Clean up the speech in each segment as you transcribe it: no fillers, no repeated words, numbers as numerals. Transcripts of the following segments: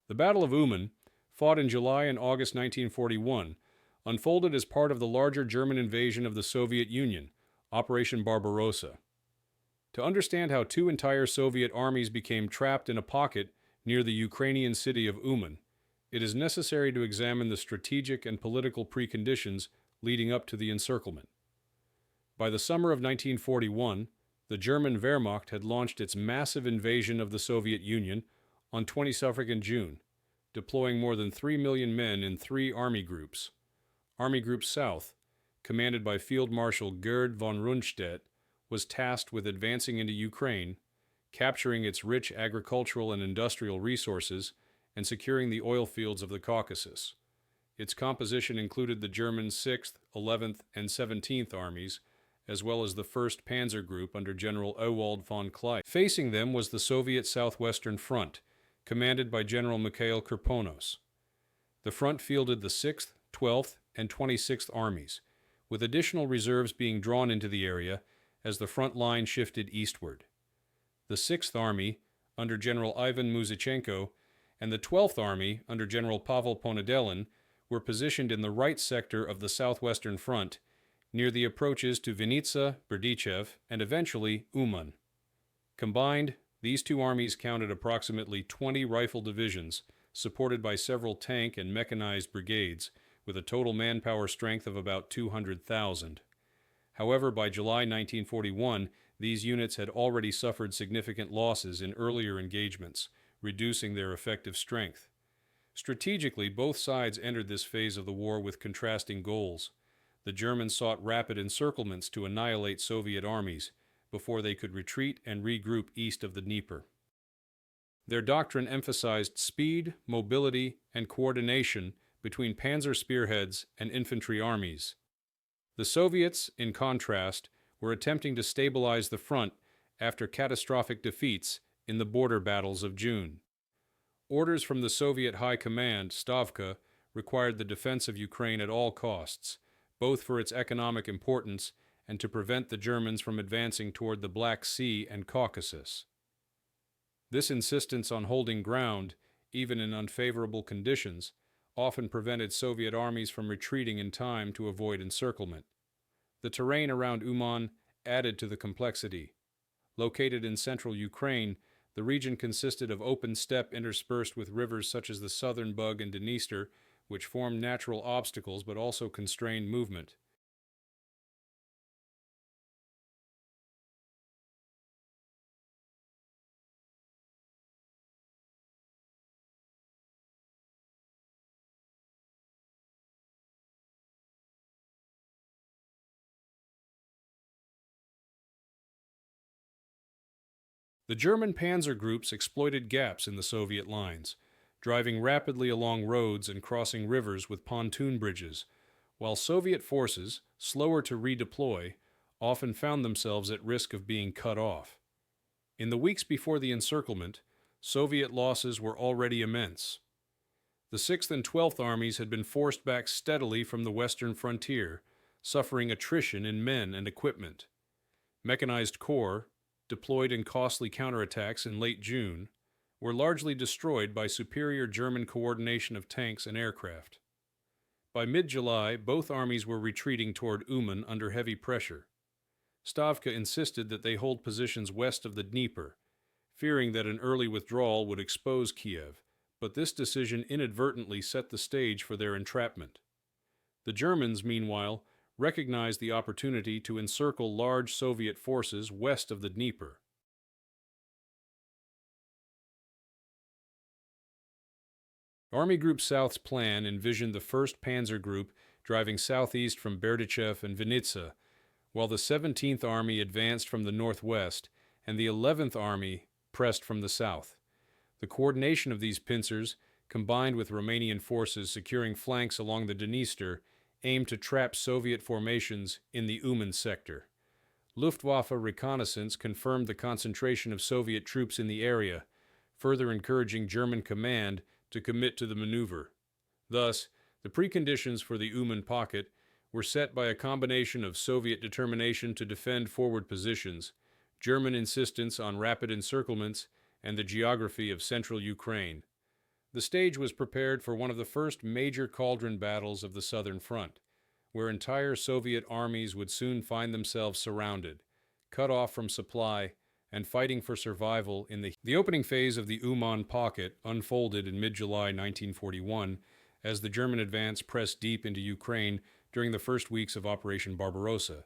The Battle of Uman, fought in July and August 1941, unfolded as part of the larger German invasion of the Soviet Union, Operation Barbarossa. To understand how two entire Soviet armies became trapped in a pocket near the Ukrainian city of Uman, it is necessary to examine the strategic and political preconditions leading up to the encirclement. By the summer of 1941, the German Wehrmacht had launched its massive invasion of the Soviet Union on 22nd June, deploying more than 3 million men in three army groups. Army Group South, commanded by Field Marshal Gerd von Rundstedt, was tasked with advancing into Ukraine, capturing its rich agricultural and industrial resources, and securing the oil fields of the Caucasus. Its composition included the German 6th, 11th, and 17th Armies, as well as the 1st Panzer Group under General Ewald von Kleist. Facing them was the Soviet Southwestern Front, commanded by General Mikhail Kirponos. The front fielded the 6th, 12th, and 26th Armies, with additional reserves being drawn into the area as the front line shifted eastward. The 6th Army, under General Ivan Muzichenko, and the 12th Army, under General Pavel Ponedelin, were positioned in the right sector of the Southwestern Front, near the approaches to Vinnytsia, Berdichev, and eventually Uman. Combined, these two armies counted approximately 20 rifle divisions, supported by several tank and mechanized brigades, with a total manpower strength of about 200,000. However, by July 1941, these units had already suffered significant losses in earlier engagements, reducing their effective strength. Strategically, both sides entered this phase of the war with contrasting goals. The Germans sought rapid encirclements to annihilate Soviet armies before they could retreat and regroup east of the Dnieper. Their doctrine emphasized speed, mobility, and coordination between panzer spearheads and infantry armies. The Soviets, in contrast, were attempting to stabilize the front after catastrophic defeats in the border battles of June. Orders from the Soviet High Command, Stavka, required the defense of Ukraine at all costs, both for its economic importance and to prevent the Germans from advancing toward the Black Sea and Caucasus. This insistence on holding ground, even in unfavorable conditions, often prevented Soviet armies from retreating in time to avoid encirclement. The terrain around Uman added to the complexity. Located in central Ukraine, the region consisted of open steppe interspersed with rivers such as the Southern Bug and Dniester, which formed natural obstacles but also constrained movement. The German panzer groups exploited gaps in the Soviet lines, driving rapidly along roads and crossing rivers with pontoon bridges, while Soviet forces, slower to redeploy, often found themselves at risk of being cut off. In the weeks before the encirclement, Soviet losses were already immense. The 6th and 12th Armies had been forced back steadily from the western frontier, suffering attrition in men and equipment. Mechanized corps, deployed in costly counterattacks in late June, were largely destroyed by superior German coordination of tanks and aircraft. By mid-July, both armies were retreating toward Uman under heavy pressure. Stavka insisted that they hold positions west of the Dnieper, fearing that an early withdrawal would expose Kiev, but this decision inadvertently set the stage for their entrapment. The Germans, meanwhile, recognized the opportunity to encircle large Soviet forces west of the Dnieper. Army Group South's plan envisioned the 1st Panzer Group driving southeast from Berdichev and Vinnytsia, while the 17th Army advanced from the northwest and the 11th Army pressed from the south. The coordination of these pincers, combined with Romanian forces securing flanks along the Dniester, aimed to trap Soviet formations in the Uman sector. Luftwaffe reconnaissance confirmed the concentration of Soviet troops in the area, further encouraging German command to commit to the maneuver. Thus, the preconditions for the Uman pocket were set by a combination of Soviet determination to defend forward positions, German insistence on rapid encirclements, and the geography of central Ukraine. The stage was prepared for one of the first major cauldron battles of the Southern Front, where entire Soviet armies would soon find themselves surrounded, cut off from supply, and fighting for survival in the opening phase of the Uman pocket unfolded in mid-July 1941 as the German advance pressed deep into Ukraine during the first weeks of Operation Barbarossa.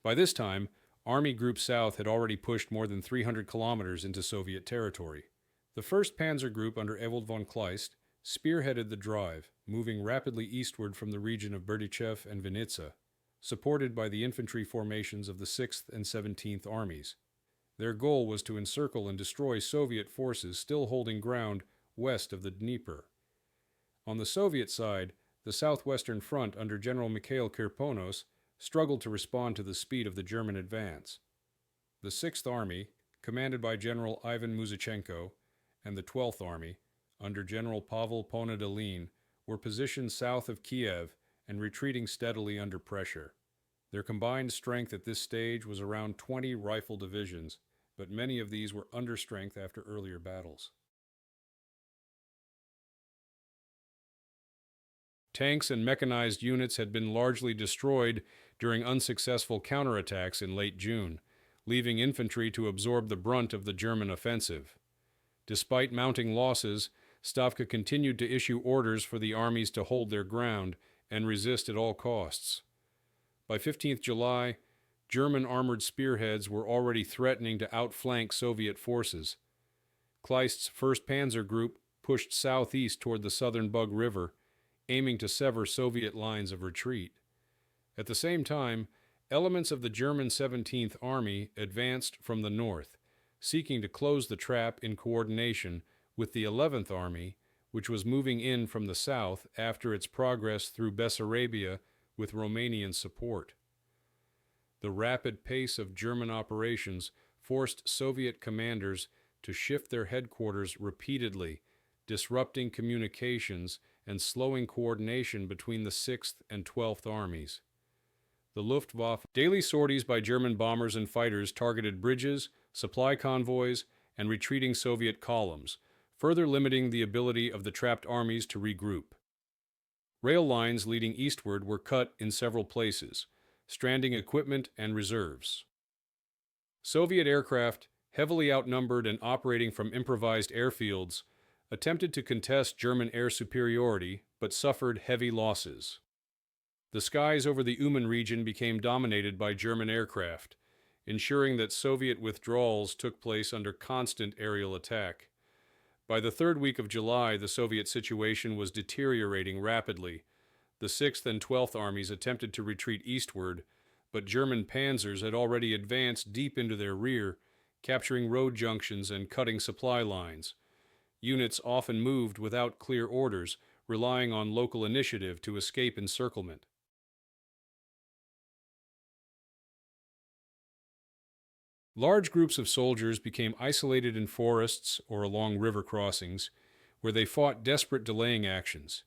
By this time, Army Group South had already pushed more than 300 kilometers into Soviet territory. The 1st Panzer Group under Ewald von Kleist spearheaded the drive, moving rapidly eastward from the region of Berdichev and Vinnytsia, supported by the infantry formations of the 6th and 17th Armies. Their goal was to encircle and destroy Soviet forces still holding ground west of the Dnieper. On the Soviet side, the Southwestern Front under General Mikhail Kirponos struggled to respond to the speed of the German advance. The 6th Army, commanded by General Ivan Muzichenko, and the 12th Army, under General Pavel Ponadolin, were positioned south of Kiev and retreating steadily under pressure. Their combined strength at this stage was around 20 rifle divisions, but many of these were under strength after earlier battles. Tanks and mechanized units had been largely destroyed during unsuccessful counterattacks in late June, leaving infantry to absorb the brunt of the German offensive. Despite mounting losses, Stavka continued to issue orders for the armies to hold their ground and resist at all costs. By 15th July, German armored spearheads were already threatening to outflank Soviet forces. Kleist's 1st Panzer Group pushed southeast toward the southern Bug River, aiming to sever Soviet lines of retreat. At the same time, elements of the German 17th Army advanced from the north, seeking to close the trap in coordination with the 11th Army, which was moving in from the south after its progress through Bessarabia with Romanian support. The rapid pace of German operations forced Soviet commanders to shift their headquarters repeatedly, disrupting communications and slowing coordination between the 6th and 12th Armies. The Luftwaffe daily sorties by German bombers and fighters targeted bridges, supply convoys, and retreating Soviet columns, further limiting the ability of the trapped armies to regroup. Rail lines leading eastward were cut in several places, stranding equipment and reserves. Soviet aircraft, heavily outnumbered and operating from improvised airfields, attempted to contest German air superiority but suffered heavy losses. The skies over the Uman region became dominated by German aircraft, ensuring that Soviet withdrawals took place under constant aerial attack. By the 3rd week of July, the Soviet situation was deteriorating rapidly. The 6th and 12th Armies attempted to retreat eastward, but German panzers had already advanced deep into their rear, capturing road junctions and cutting supply lines. Units often moved without clear orders, relying on local initiative to escape encirclement. Large groups of soldiers became isolated in forests or along river crossings, where they fought desperate delaying actions.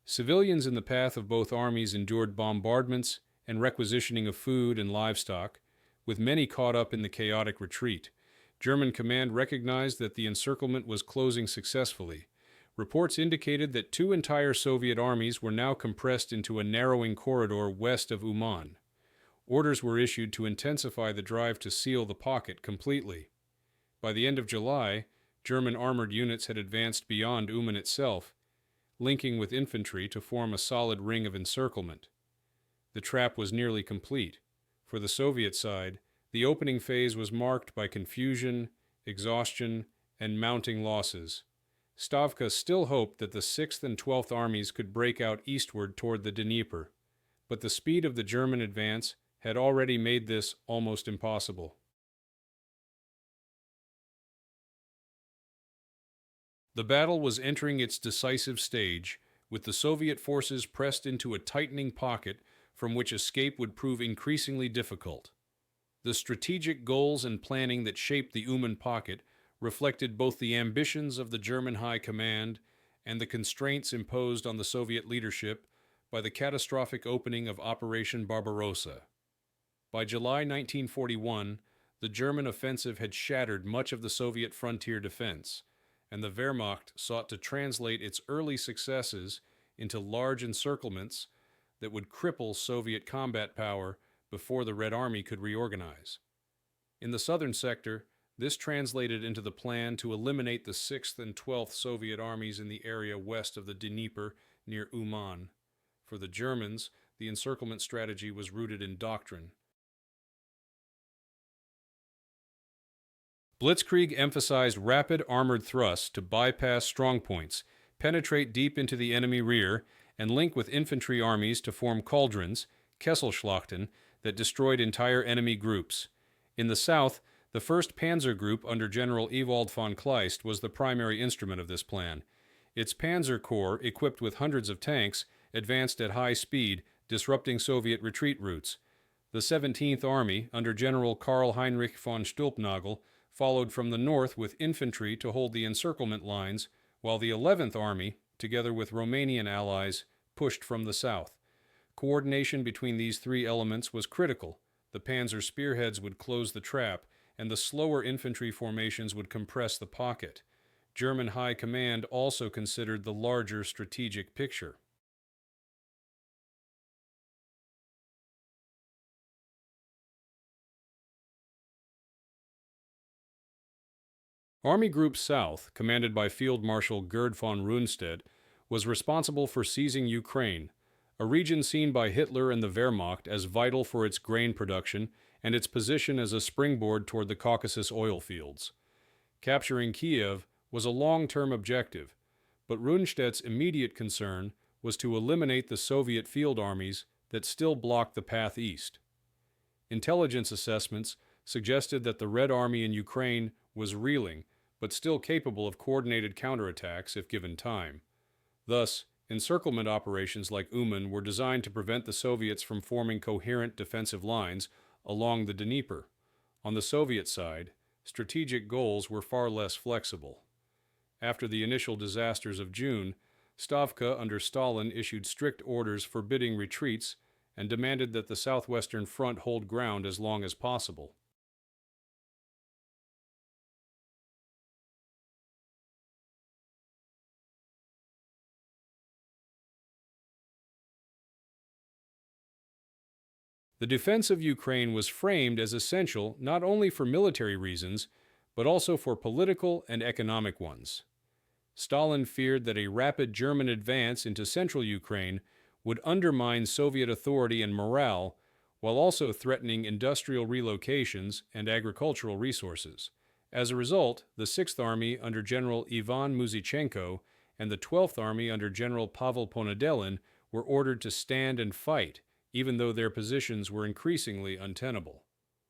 Civilians in the path of both armies endured bombardments and requisitioning of food and livestock, with many caught up in the chaotic retreat. German command recognized that the encirclement was closing successfully. Reports indicated that 2 entire Soviet armies were now compressed into a narrowing corridor west of Uman. Orders were issued to intensify the drive to seal the pocket completely. By the end of July, German armored units had advanced beyond Uman itself, linking with infantry to form a solid ring of encirclement. The trap was nearly complete. For the Soviet side, the opening phase was marked by confusion, exhaustion, and mounting losses. Stavka still hoped that the 6th and 12th Armies could break out eastward toward the Dnieper, but the speed of the German advance had already made this almost impossible. The battle was entering its decisive stage, with the Soviet forces pressed into a tightening pocket from which escape would prove increasingly difficult. The strategic goals and planning that shaped the Uman pocket reflected both the ambitions of the German High Command and the constraints imposed on the Soviet leadership by the catastrophic opening of Operation Barbarossa. By July 1941, the German offensive had shattered much of the Soviet frontier defense, and the Wehrmacht sought to translate its early successes into large encirclements that would cripple Soviet combat power before the Red Army could reorganize. In the southern sector, this translated into the plan to eliminate the 6th and 12th Soviet armies in the area west of the Dnieper near Uman. For the Germans, the encirclement strategy was rooted in doctrine. Blitzkrieg emphasized rapid armored thrusts to bypass strongpoints, penetrate deep into the enemy rear, and link with infantry armies to form cauldrons, Kesselschlachten, that destroyed entire enemy groups. In the south, the 1st Panzer Group under General Ewald von Kleist was the primary instrument of this plan. Its Panzer Corps, equipped with hundreds of tanks, advanced at high speed, disrupting Soviet retreat routes. The 17th Army, under General Karl Heinrich von Stülpnagel, followed from the north with infantry to hold the encirclement lines, while the 11th Army, together with Romanian allies, pushed from the south. Coordination between these three elements was critical. The panzer spearheads would close the trap, and the slower infantry formations would compress the pocket. German High Command also considered the larger strategic picture. Army Group South, commanded by Field Marshal Gerd von Rundstedt, was responsible for seizing Ukraine, a region seen by Hitler and the Wehrmacht as vital for its grain production and its position as a springboard toward the Caucasus oil fields. Capturing Kiev was a long-term objective, but Rundstedt's immediate concern was to eliminate the Soviet field armies that still blocked the path east. Intelligence assessments suggested that the Red Army in Ukraine was reeling, but still capable of coordinated counterattacks if given time. Thus, encirclement operations like Uman were designed to prevent the Soviets from forming coherent defensive lines along the Dnieper. On the Soviet side, strategic goals were far less flexible. After the initial disasters of June, Stavka under Stalin issued strict orders forbidding retreats and demanded that the Southwestern Front hold ground as long as possible. The defense of Ukraine was framed as essential not only for military reasons, but also for political and economic ones. Stalin feared that a rapid German advance into central Ukraine would undermine Soviet authority and morale, while also threatening industrial relocations and agricultural resources. As a result, the 6th Army under General Ivan Muzichenko and the 12th Army under General Pavel Ponedelin were ordered to stand and fight, even though their positions were increasingly untenable.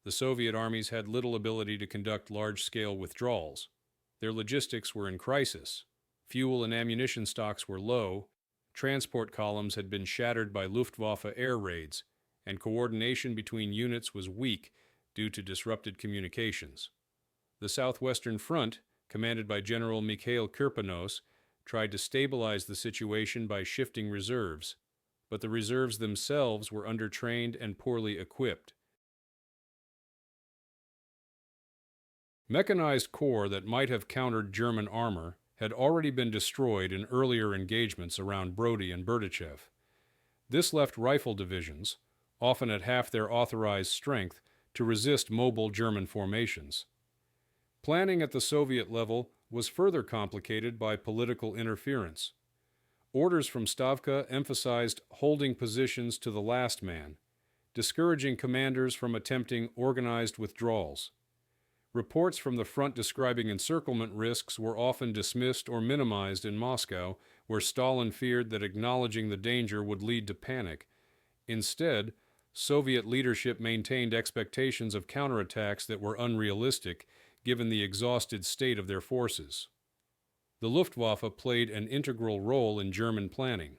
The Soviet armies had little ability to conduct large-scale withdrawals. Their logistics were in crisis. Fuel and ammunition stocks were low, transport columns had been shattered by Luftwaffe air raids, and coordination between units was weak due to disrupted communications. The Southwestern Front, commanded by General Mikhail Kirpanos, tried to stabilize the situation by shifting reserves, but the reserves themselves were undertrained and poorly equipped. Mechanized corps that might have countered German armor had already been destroyed in earlier engagements around Brody and Berdichev. This left rifle divisions, often at half their authorized strength, to resist mobile German formations. Planning at the Soviet level was further complicated by political interference. Orders from Stavka emphasized holding positions to the last man, discouraging commanders from attempting organized withdrawals. Reports from the front describing encirclement risks were often dismissed or minimized in Moscow, where Stalin feared that acknowledging the danger would lead to panic. Instead, Soviet leadership maintained expectations of counterattacks that were unrealistic, given the exhausted state of their forces. The Luftwaffe played an integral role in German planning.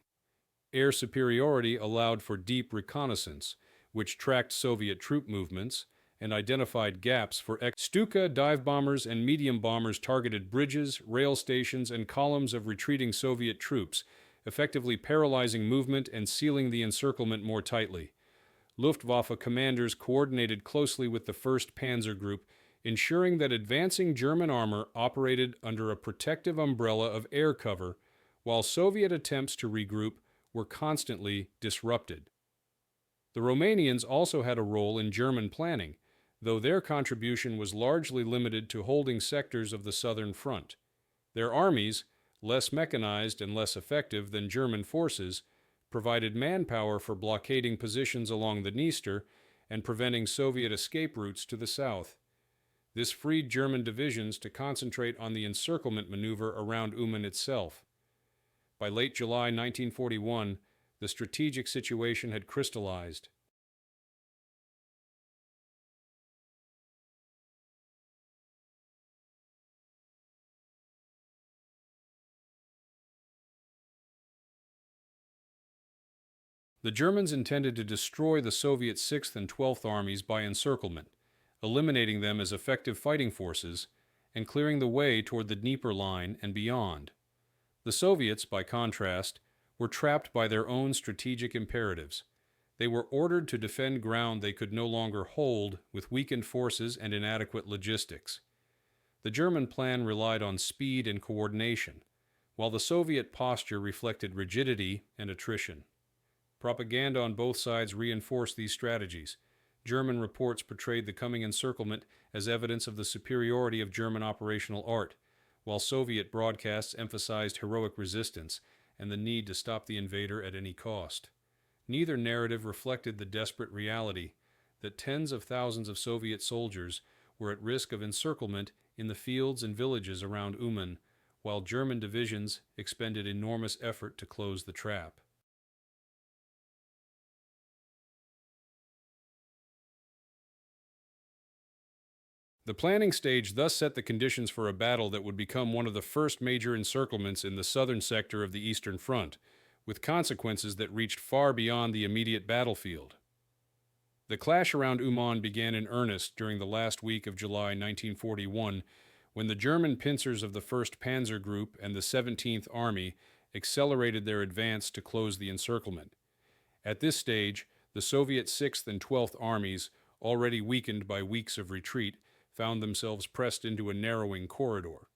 Air superiority allowed for deep reconnaissance, which tracked Soviet troop movements and identified gaps for Stuka dive bombers and medium bombers targeted bridges, rail stations, and columns of retreating Soviet troops, effectively paralyzing movement and sealing the encirclement more tightly. Luftwaffe commanders coordinated closely with the 1st Panzer Group, ensuring that advancing German armor operated under a protective umbrella of air cover, while Soviet attempts to regroup were constantly disrupted. The Romanians also had a role in German planning, though their contribution was largely limited to holding sectors of the southern front. Their armies, less mechanized and less effective than German forces, provided manpower for blockading positions along the Dniester and preventing Soviet escape routes to the south. This freed German divisions to concentrate on the encirclement maneuver around Uman itself. By late July 1941, the strategic situation had crystallized. The Germans intended to destroy the Soviet 6th and 12th Armies by encirclement, eliminating them as effective fighting forces and clearing the way toward the Dnieper Line and beyond. The Soviets, by contrast, were trapped by their own strategic imperatives. They were ordered to defend ground they could no longer hold with weakened forces and inadequate logistics. The German plan relied on speed and coordination, while the Soviet posture reflected rigidity and attrition. Propaganda on both sides reinforced these strategies. German reports portrayed the coming encirclement as evidence of the superiority of German operational art, while Soviet broadcasts emphasized heroic resistance and the need to stop the invader at any cost. Neither narrative reflected the desperate reality that tens of thousands of Soviet soldiers were at risk of encirclement in the fields and villages around Uman, while German divisions expended enormous effort to close the trap. The planning stage thus set the conditions for a battle that would become one of the first major encirclements in the southern sector of the Eastern Front, with consequences that reached far beyond the immediate battlefield. The clash around Uman began in earnest during the last week of July 1941, when the German pincers of the 1st Panzer Group and the 17th Army accelerated their advance to close the encirclement. At this stage, the Soviet 6th and 12th Armies, already weakened by weeks of retreat, found themselves pressed into a narrowing corridor.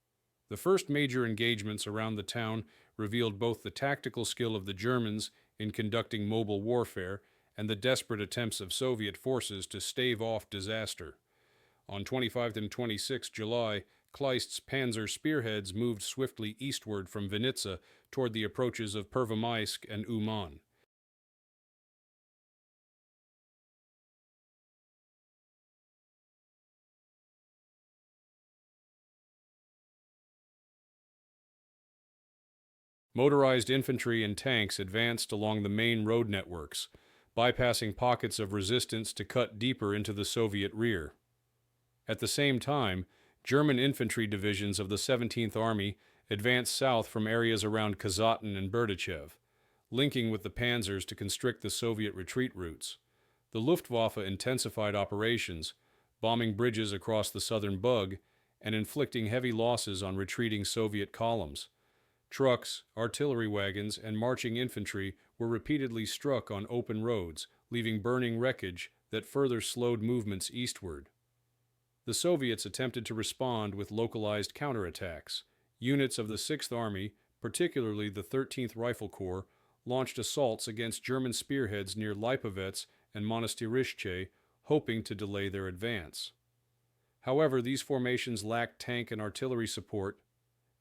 The first major engagements around the town revealed both the tactical skill of the Germans in conducting mobile warfare and the desperate attempts of Soviet forces to stave off disaster. On 25 and 26 July, Kleist's panzer spearheads moved swiftly eastward from Vinitsa toward the approaches of Pervomaisk and Uman. Motorized infantry and tanks advanced along the main road networks, bypassing pockets of resistance to cut deeper into the Soviet rear. At the same time, German infantry divisions of the 17th Army advanced south from areas around Kazatin and Berdichev, linking with the panzers to constrict the Soviet retreat routes. The Luftwaffe intensified operations, bombing bridges across the southern Bug and inflicting heavy losses on retreating Soviet columns. Trucks, artillery wagons, and marching infantry were repeatedly struck on open roads, leaving burning wreckage that further slowed movements eastward. The Soviets attempted to respond with localized counterattacks. Units of the 6th Army, particularly the 13th Rifle Corps, launched assaults against German spearheads near Lipovets and Monastyrishche, hoping to delay their advance. However, these formations lacked tank and artillery support.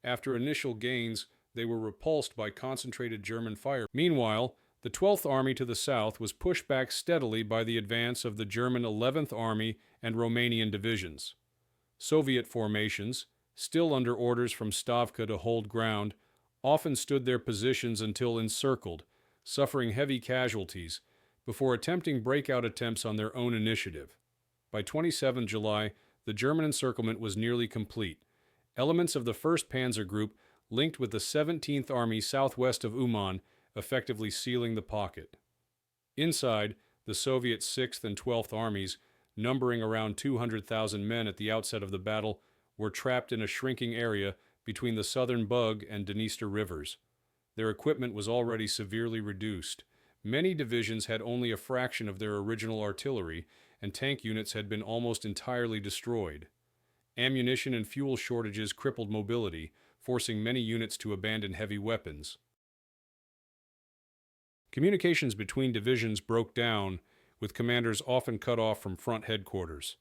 After initial gains, they were repulsed by concentrated German fire. Meanwhile, the 12th Army to the south was pushed back steadily by the advance of the German 11th Army and Romanian divisions. Soviet formations, still under orders from Stavka to hold ground, often stood their positions until encircled, suffering heavy casualties, before attempting breakout attempts on their own initiative. By 27 July, the German encirclement was nearly complete. Elements of the 1st Panzer Group linked with the 17th Army southwest of Uman, effectively sealing the pocket. Inside, the Soviet 6th and 12th Armies, numbering around 200,000 men at the outset of the battle, were trapped in a shrinking area between the southern Bug and Dniester rivers. Their equipment was already severely reduced. Many divisions had only a fraction of their original artillery, and tank units had been almost entirely destroyed. Ammunition and fuel shortages crippled mobility, forcing many units to abandon heavy weapons. Communications between divisions broke down, with commanders often cut off from front headquarters.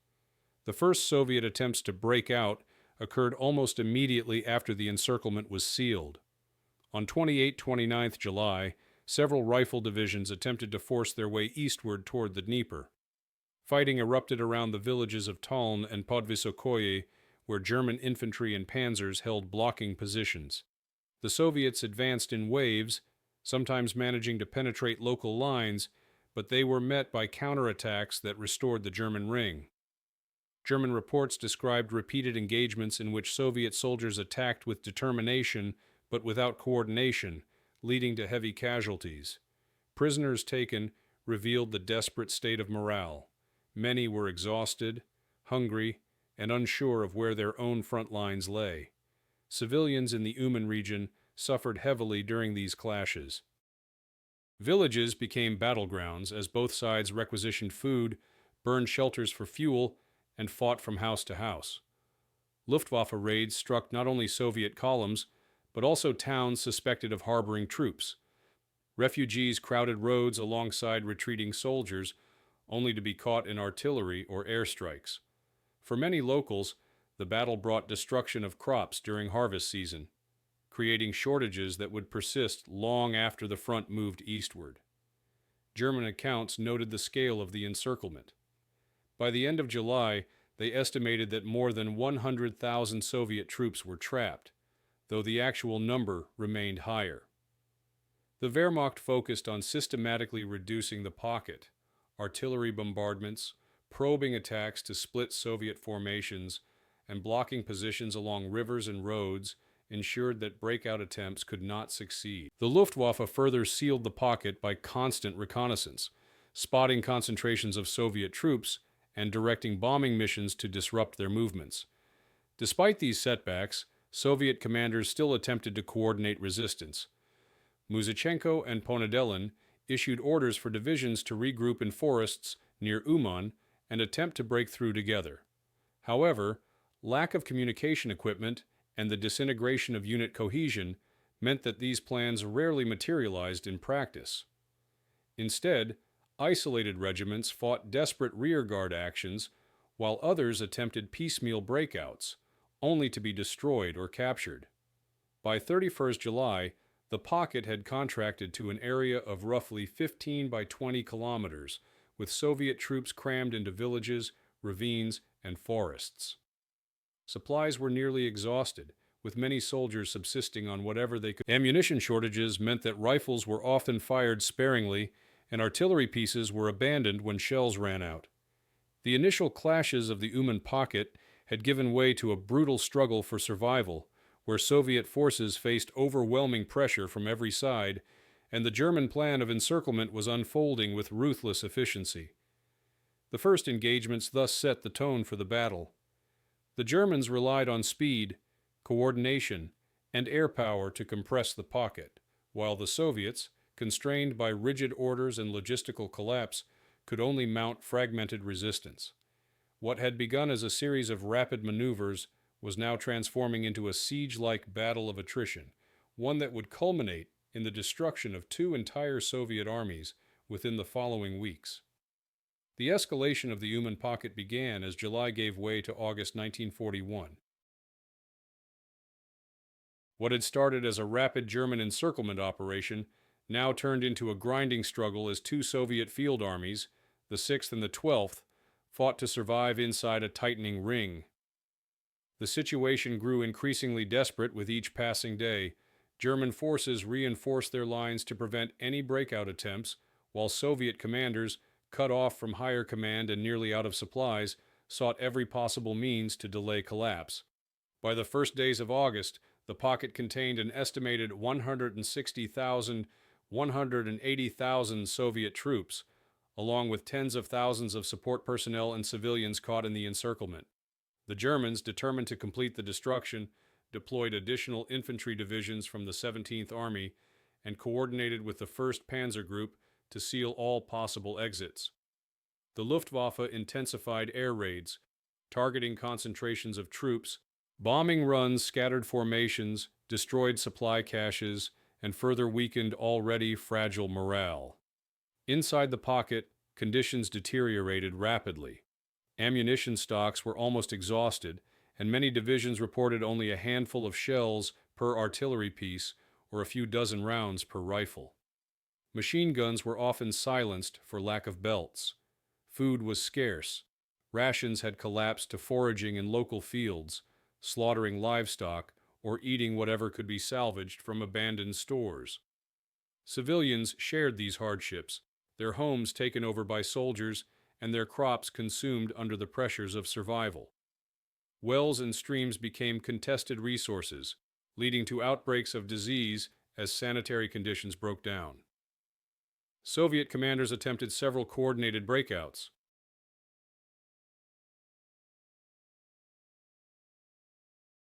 The first Soviet attempts to break out occurred almost immediately after the encirclement was sealed. On 28-29 July, several rifle divisions attempted to force their way eastward toward the Dnieper. Fighting erupted around the villages of Taln and Podvysokoye, where German infantry and panzers held blocking positions. The Soviets advanced in waves, sometimes managing to penetrate local lines, but they were met by counterattacks that restored the German ring. German reports described repeated engagements in which Soviet soldiers attacked with determination but without coordination, leading to heavy casualties. Prisoners taken revealed the desperate state of morale. Many were exhausted, hungry, and unsure of where their own front lines lay. Civilians in the Uman region suffered heavily during these clashes. Villages became battlegrounds as both sides requisitioned food, burned shelters for fuel, and fought from house to house. Luftwaffe raids struck not only Soviet columns, but also towns suspected of harboring troops. Refugees crowded roads alongside retreating soldiers, only to be caught in artillery or airstrikes. For many locals, the battle brought destruction of crops during harvest season, creating shortages that would persist long after the front moved eastward. German accounts noted the scale of the encirclement. By the end of July, they estimated that more than 100,000 Soviet troops were trapped, though the actual number remained higher. The Wehrmacht focused on systematically reducing the pocket. Artillery bombardments, probing attacks to split Soviet formations, and blocking positions along rivers and roads ensured that breakout attempts could not succeed. The Luftwaffe further sealed the pocket by constant reconnaissance, spotting concentrations of Soviet troops and directing bombing missions to disrupt their movements. Despite these setbacks, Soviet commanders still attempted to coordinate resistance. Muzichenko and Ponedelin issued orders for divisions to regroup in forests near Uman and attempt to break through together. However, lack of communication equipment and the disintegration of unit cohesion meant that these plans rarely materialized in practice. Instead, isolated regiments fought desperate rearguard actions, while others attempted piecemeal breakouts, only to be destroyed or captured. By 31st July, the pocket had contracted to an area of roughly 15 by 20 kilometers, with Soviet troops crammed into villages, ravines, and forests. Supplies were nearly exhausted, with many soldiers subsisting on whatever they could. Ammunition shortages meant that rifles were often fired sparingly, and artillery pieces were abandoned when shells ran out. The initial clashes of the Uman pocket had given way to a brutal struggle for survival, where Soviet forces faced overwhelming pressure from every side, and the German plan of encirclement was unfolding with ruthless efficiency. The first engagements thus set the tone for the battle. The Germans relied on speed, coordination, and air power to compress the pocket, while the Soviets, constrained by rigid orders and logistical collapse, could only mount fragmented resistance. What had begun as a series of rapid maneuvers was now transforming into a siege-like battle of attrition, one that would culminate in the destruction of two entire Soviet armies within the following weeks. The escalation of the Uman pocket began as July gave way to August 1941. What had started as a rapid German encirclement operation now turned into a grinding struggle as two Soviet field armies, the 6th and the 12th, fought to survive inside a tightening ring. The situation grew increasingly desperate with each passing day. German forces reinforced their lines to prevent any breakout attempts, while Soviet commanders, cut off from higher command and nearly out of supplies, sought every possible means to delay collapse. By the first days of August, the pocket contained an estimated 160,000, 180,000 Soviet troops, along with tens of thousands of support personnel and civilians caught in the encirclement. The Germans, determined to complete the destruction, deployed additional infantry divisions from the 17th Army and coordinated with the 1st Panzer Group to seal all possible exits. The Luftwaffe intensified air raids, targeting concentrations of troops. Bombing runs scattered formations, destroyed supply caches, and further weakened already fragile morale. Inside the pocket, conditions deteriorated rapidly. Ammunition stocks were almost exhausted, and many divisions reported only a handful of shells per artillery piece or a few dozen rounds per rifle. Machine guns were often silenced for lack of belts. Food was scarce. Rations had collapsed to foraging in local fields, slaughtering livestock, or eating whatever could be salvaged from abandoned stores. Civilians shared these hardships, their homes taken over by soldiers and their crops consumed under the pressures of survival. Wells and streams became contested resources, leading to outbreaks of disease as sanitary conditions broke down. Soviet commanders attempted several coordinated breakouts.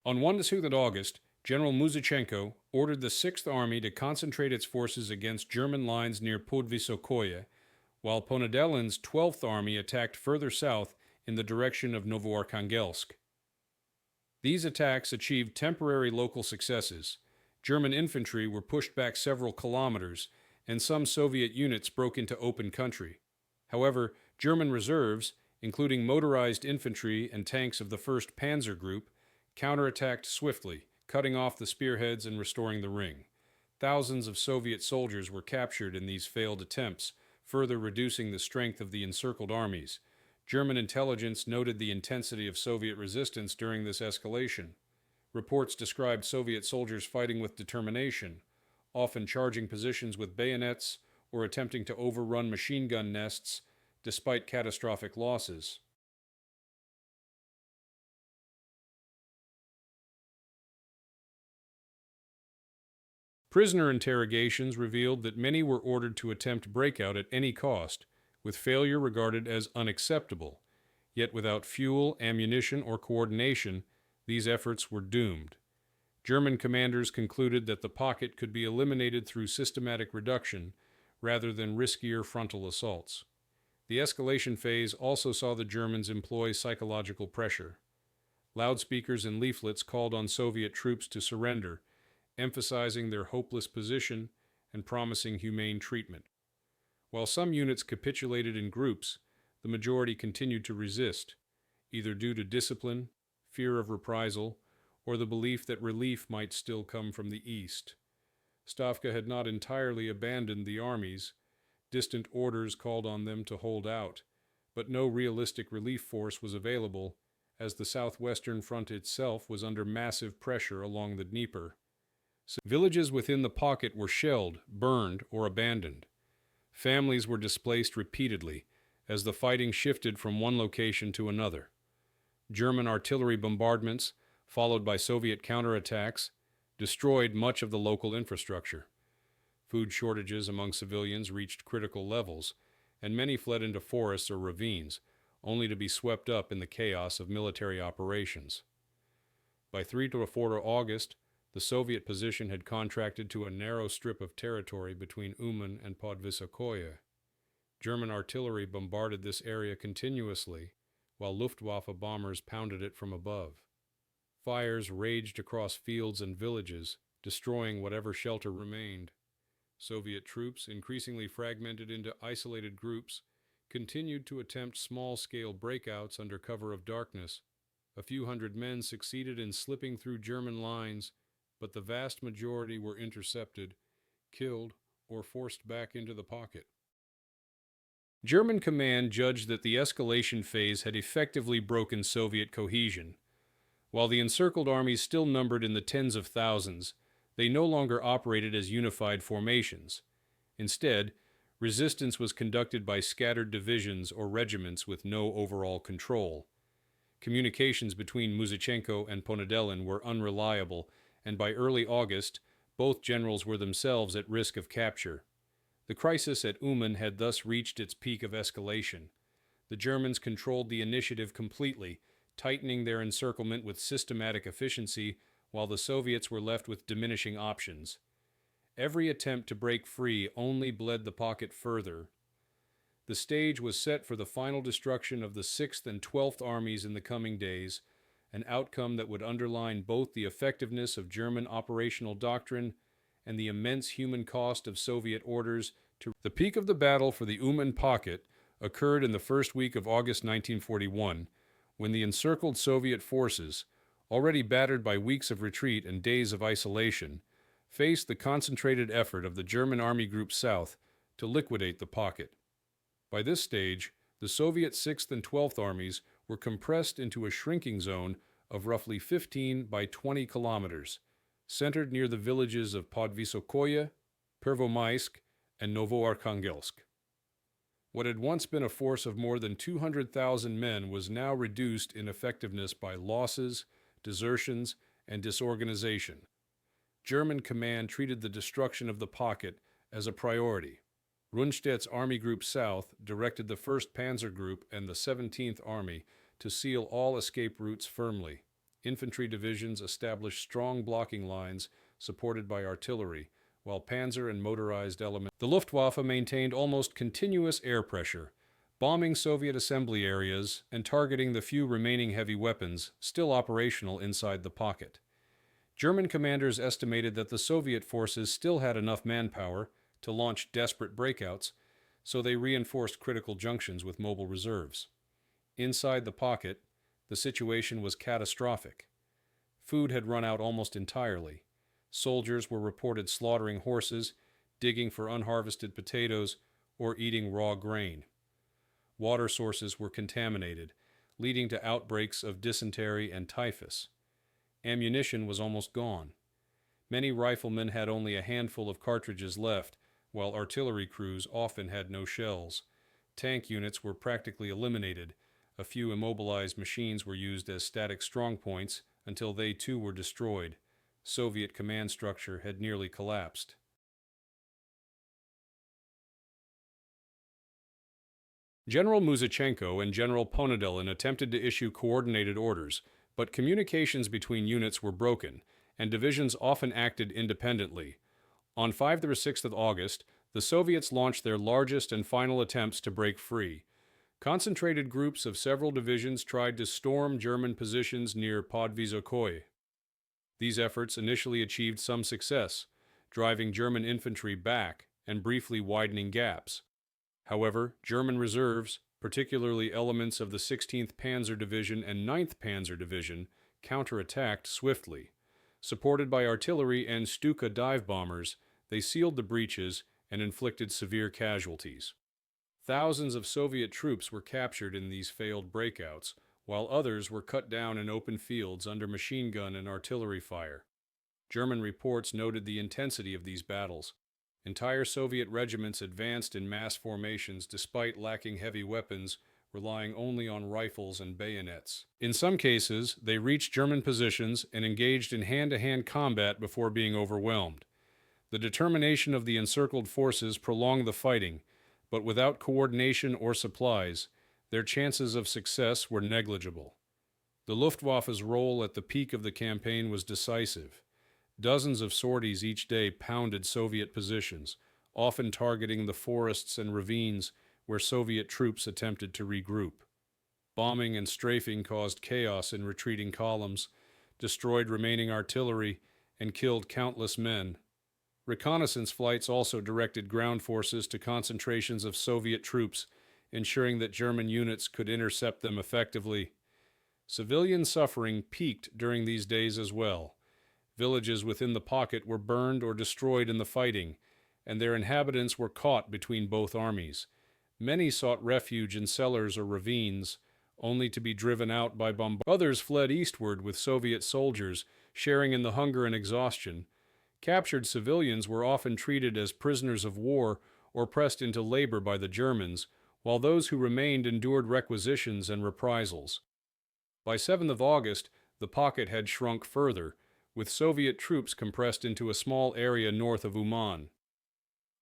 On 1–2 August, General Muzichenko ordered the 6th Army to concentrate its forces against German lines near Podvysokoye, while Ponedelin's 12th Army attacked further south in the direction of Novoarkhangelsk. These attacks achieved temporary local successes. German infantry were pushed back several kilometers, and some Soviet units broke into open country. However, German reserves, including motorized infantry and tanks of the 1st Panzer Group, counterattacked swiftly, cutting off the spearheads and restoring the ring. Thousands of Soviet soldiers were captured in these failed attempts, further reducing the strength of the encircled armies. German intelligence noted the intensity of Soviet resistance during this escalation. Reports described Soviet soldiers fighting with determination, often charging positions with bayonets or attempting to overrun machine gun nests despite catastrophic losses. Prisoner interrogations revealed that many were ordered to attempt breakout at any cost, with failure regarded as unacceptable. Yet without fuel, ammunition, or coordination, these efforts were doomed. German commanders concluded that the pocket could be eliminated through systematic reduction rather than riskier frontal assaults. The escalation phase also saw the Germans employ psychological pressure. Loudspeakers and leaflets called on Soviet troops to surrender, emphasizing their hopeless position and promising humane treatment. While some units capitulated in groups, the majority continued to resist, either due to discipline, fear of reprisal, or the belief that relief might still come from the east. Stavka had not entirely abandoned the armies. Distant orders called on them to hold out, but no realistic relief force was available, as the southwestern front itself was under massive pressure along the Dnieper. Villages within the pocket were shelled, burned, or abandoned. Families were displaced repeatedly as the fighting shifted from one location to another. German artillery bombardments, followed by Soviet counterattacks, destroyed much of the local infrastructure. Food shortages among civilians reached critical levels, and many fled into forests or ravines, only to be swept up in the chaos of military operations. By 3–4 August, the Soviet position had contracted to a narrow strip of territory between Uman and Podvysokoye. German artillery bombarded this area continuously, while Luftwaffe bombers pounded it from above. Fires raged across fields and villages, destroying whatever shelter remained. Soviet troops, increasingly fragmented into isolated groups, continued to attempt small-scale breakouts under cover of darkness. A few hundred men succeeded in slipping through German lines, but the vast majority were intercepted, killed, or forced back into the pocket. German command judged that the escalation phase had effectively broken Soviet cohesion. While the encircled armies still numbered in the tens of thousands, they no longer operated as unified formations. Instead, resistance was conducted by scattered divisions or regiments with no overall control. Communications between Muzichenko and Ponedelin were unreliable, and by early August, both generals were themselves at risk of capture. The crisis at Uman had thus reached its peak of escalation. The Germans controlled the initiative completely, tightening their encirclement with systematic efficiency, while the Soviets were left with diminishing options. Every attempt to break free only bled the pocket further. The stage was set for the final destruction of the 6th and 12th Armies in the coming days, an outcome that would underline both the effectiveness of German operational doctrine and the immense human cost of Soviet orders to. The peak of the battle for the Uman pocket occurred in the first week of August 1941, when the encircled Soviet forces, already battered by weeks of retreat and days of isolation, faced the concentrated effort of the German Army Group South to liquidate the pocket. By this stage, the Soviet 6th and 12th Armies were compressed into a shrinking zone of roughly 15 by 20 kilometers, centered near the villages of Podvysokoye, Pervomaisk, and Novoarkhangelsk. What had once been a force of more than 200,000 men was now reduced in effectiveness by losses, desertions, and disorganization. German command treated the destruction of the pocket as a priority. Rundstedt's Army Group South directed the 1st Panzer Group and the 17th Army to seal all escape routes firmly. Infantry divisions established strong blocking lines supported by artillery, while panzer and motorized elements. The Luftwaffe maintained almost continuous air pressure, bombing Soviet assembly areas and targeting the few remaining heavy weapons still operational inside the pocket. German commanders estimated that the Soviet forces still had enough manpower to launch desperate breakouts, so they reinforced critical junctions with mobile reserves. Inside the pocket, the situation was catastrophic. Food had run out almost entirely. Soldiers were reported slaughtering horses, digging for unharvested potatoes, or eating raw grain. Water sources were contaminated, leading to outbreaks of dysentery and typhus. Ammunition was almost gone. Many riflemen had only a handful of cartridges left, while artillery crews often had no shells. Tank units were practically eliminated. A few immobilized machines were used as static strongpoints until they too were destroyed. Soviet command structure had nearly collapsed. General Muzichenko and General Ponedelin attempted to issue coordinated orders, but communications between units were broken, and divisions often acted independently. On 5 or 6 of August, the Soviets launched their largest and final attempts to break free. Concentrated groups of several divisions tried to storm German positions near Podvysokoye. These efforts initially achieved some success, driving German infantry back and briefly widening gaps. However, German reserves, particularly elements of the 16th Panzer Division and 9th Panzer Division, counterattacked swiftly. Supported by artillery and Stuka dive bombers, they sealed the breaches and inflicted severe casualties. Thousands of Soviet troops were captured in these failed breakouts, while others were cut down in open fields under machine gun and artillery fire. German reports noted the intensity of these battles. Entire Soviet regiments advanced in mass formations despite lacking heavy weapons, relying only on rifles and bayonets. In some cases, they reached German positions and engaged in hand-to-hand combat before being overwhelmed. The determination of the encircled forces prolonged the fighting, but without coordination or supplies, their chances of success were negligible. The Luftwaffe's role at the peak of the campaign was decisive. Dozens of sorties each day pounded Soviet positions, often targeting the forests and ravines where Soviet troops attempted to regroup. Bombing and strafing caused chaos in retreating columns, destroyed remaining artillery, and killed countless men. Reconnaissance flights also directed ground forces to concentrations of Soviet troops, ensuring that German units could intercept them effectively. Civilian suffering peaked during these days as well. Villages within the pocket were burned or destroyed in the fighting, and their inhabitants were caught between both armies. Many sought refuge in cellars or ravines, only to be driven out by bombardment. Others fled eastward with Soviet soldiers, sharing in the hunger and exhaustion. Captured civilians were often treated as prisoners of war or pressed into labor by the Germans, while those who remained endured requisitions and reprisals. By 7 of August, the pocket had shrunk further, with Soviet troops compressed into a small area north of Uman.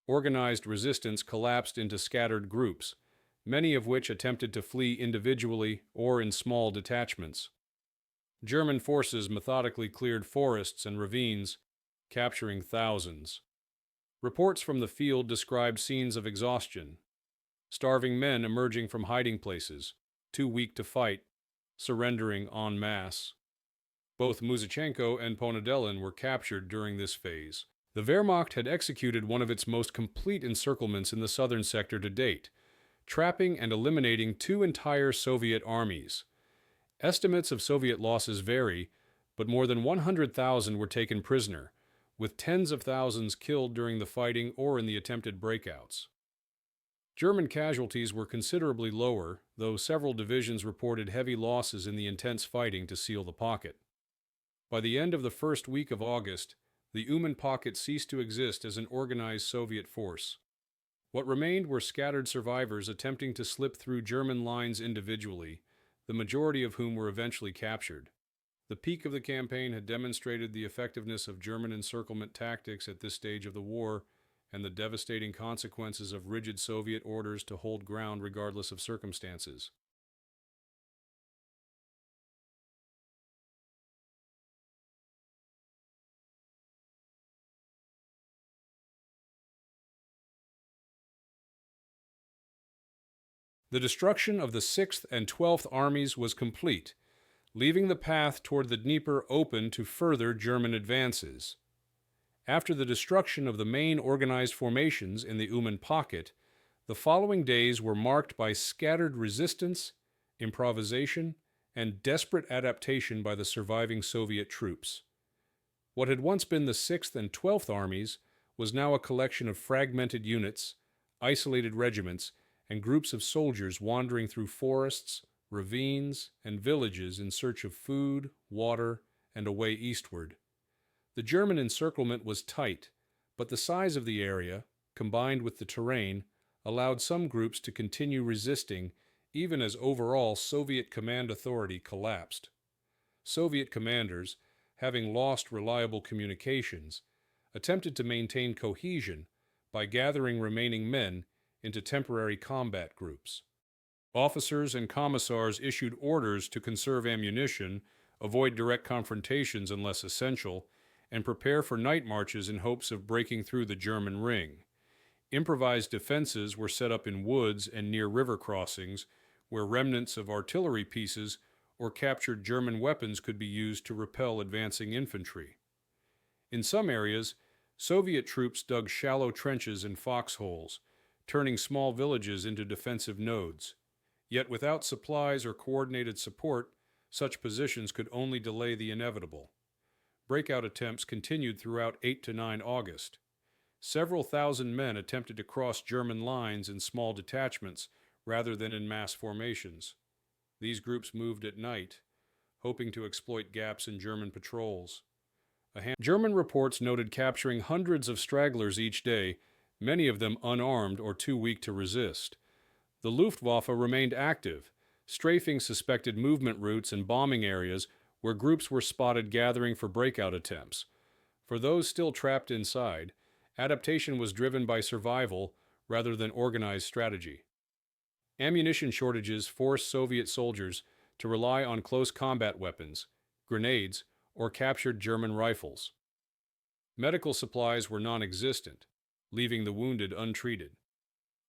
Organized resistance collapsed into scattered groups, many of which attempted to flee individually or in small detachments. German forces methodically cleared forests and ravines, capturing thousands. Reports from the field described scenes of exhaustion. starving men emerging from hiding places, too weak to fight, surrendering en masse. Both Muzichenko and Ponedelin were captured during this phase. The Wehrmacht had executed one of its most complete encirclements in the southern sector to date, trapping and eliminating 2 entire Soviet armies. Estimates of Soviet losses vary, but more than 100,000 were taken prisoner, with tens of thousands killed during the fighting or in the attempted breakouts. German casualties were considerably lower, though several divisions reported heavy losses in the intense fighting to seal the pocket. By the end of the first week of August, the Uman pocket ceased to exist as an organized Soviet force. What remained were scattered survivors attempting to slip through German lines individually, the majority of whom were eventually captured. The peak of the campaign had demonstrated the effectiveness of German encirclement tactics at this stage of the war and the devastating consequences of rigid Soviet orders to hold ground regardless of circumstances. The destruction of the 6th and 12th Armies was complete, leaving the path toward the Dnieper open to further German advances. After the destruction of the main organized formations in the Uman pocket, the following days were marked by scattered resistance, improvisation, and desperate adaptation by the surviving Soviet troops. What had once been the 6th and 12th Armies was now a collection of fragmented units, isolated regiments, and groups of soldiers wandering through forests, ravines, and villages in search of food, water, and a way eastward. The German encirclement was tight, but the size of the area, combined with the terrain, allowed some groups to continue resisting even as overall Soviet command authority collapsed. Soviet commanders, having lost reliable communications, attempted to maintain cohesion by gathering remaining men into temporary combat groups. Officers and commissars issued orders to conserve ammunition, avoid direct confrontations unless essential, and prepare for night marches in hopes of breaking through the German ring. Improvised defenses were set up in woods and near river crossings, where remnants of artillery pieces or captured German weapons could be used to repel advancing infantry. In some areas, Soviet troops dug shallow trenches and foxholes, turning small villages into defensive nodes. Yet without supplies or coordinated support, such positions could only delay the inevitable. Breakout attempts continued throughout 8 to 9 August. Several thousand men attempted to cross German lines in small detachments rather than in mass formations. These groups moved at night, hoping to exploit gaps in German patrols. German reports noted capturing hundreds of stragglers each day, many of them unarmed or too weak to resist. The Luftwaffe remained active, strafing suspected movement routes and bombing areas where groups were spotted gathering for breakout attempts. For those still trapped inside, adaptation was driven by survival rather than organized strategy. Ammunition shortages forced Soviet soldiers to rely on close combat weapons, grenades, or captured German rifles. Medical supplies were non-existent, leaving the wounded untreated.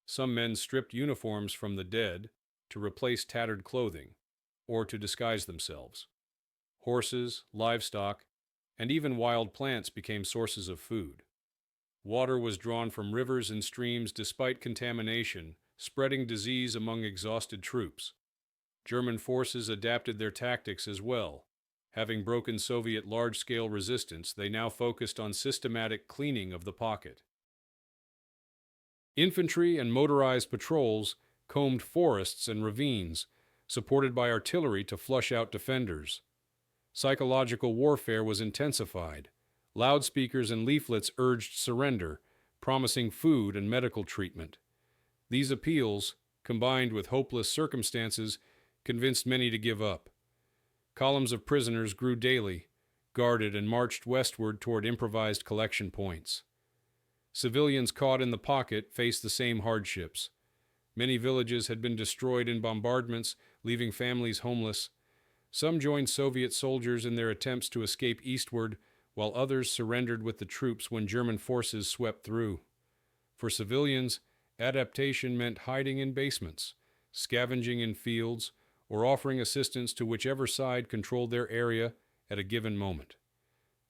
Some men stripped uniforms from the dead to replace tattered clothing, or to disguise themselves. Horses, livestock, and even wild plants became sources of food. Water was drawn from rivers and streams despite contamination, spreading disease among exhausted troops. German forces adapted their tactics as well. Having broken Soviet large-scale resistance, they now focused on systematic cleaning of the pocket. Infantry and motorized patrols combed forests and ravines, supported by artillery to flush out defenders. Psychological warfare was intensified. Loudspeakers and leaflets urged surrender, promising food and medical treatment. These appeals, combined with hopeless circumstances, convinced many to give up. Columns of prisoners grew daily, guarded and marched westward toward improvised collection points. Civilians caught in the pocket faced the same hardships. Many villages had been destroyed in bombardments, leaving families homeless. Some joined Soviet soldiers in their attempts to escape eastward, while others surrendered with the troops when German forces swept through. For civilians, Adaptation meant hiding in basements, scavenging in fields, or offering assistance to whichever side controlled their area at a given moment.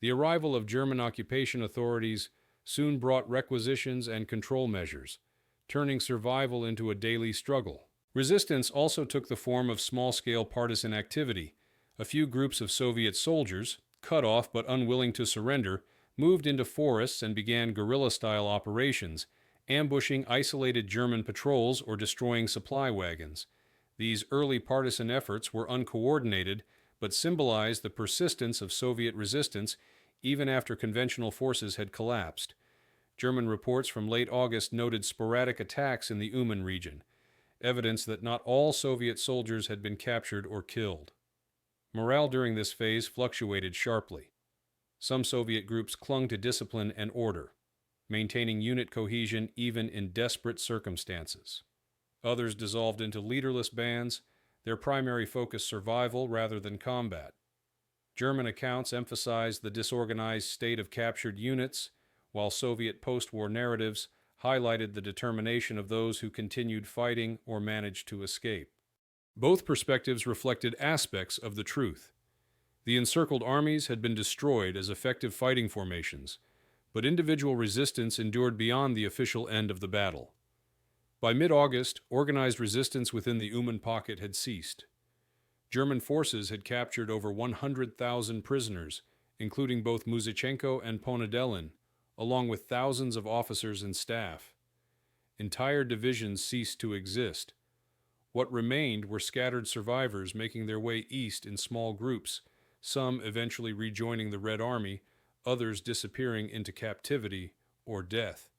The arrival of German occupation authorities soon brought requisitions and control measures, turning survival into a daily struggle. Resistance also took the form of small-scale partisan activity. A few groups of Soviet soldiers, cut off but unwilling to surrender, moved into forests and began guerrilla-style operations, ambushing isolated German patrols or destroying supply wagons. These early partisan efforts were uncoordinated, but symbolized the persistence of Soviet resistance even after conventional forces had collapsed. German reports from late August noted sporadic attacks in the Uman region, evidence that not all Soviet soldiers had been captured or killed. Morale during this phase fluctuated sharply. Some Soviet groups clung to discipline and order, maintaining unit cohesion even in desperate circumstances. Others dissolved into leaderless bands, their primary focus survival rather than combat. German accounts emphasized the disorganized state of captured units, while Soviet post-war narratives highlighted the determination of those who continued fighting or managed to escape. Both perspectives reflected aspects of the truth. The encircled armies had been destroyed as effective fighting formations, but individual resistance endured beyond the official end of the battle. By mid-August, organized resistance within the Uman pocket had ceased. German forces had captured over 100,000 prisoners, including both Muzichenko and Ponedelin, along with thousands of officers and staff. Entire divisions ceased to exist. What remained were scattered survivors making their way east in small groups, some eventually rejoining the Red Army, others disappearing into captivity or death.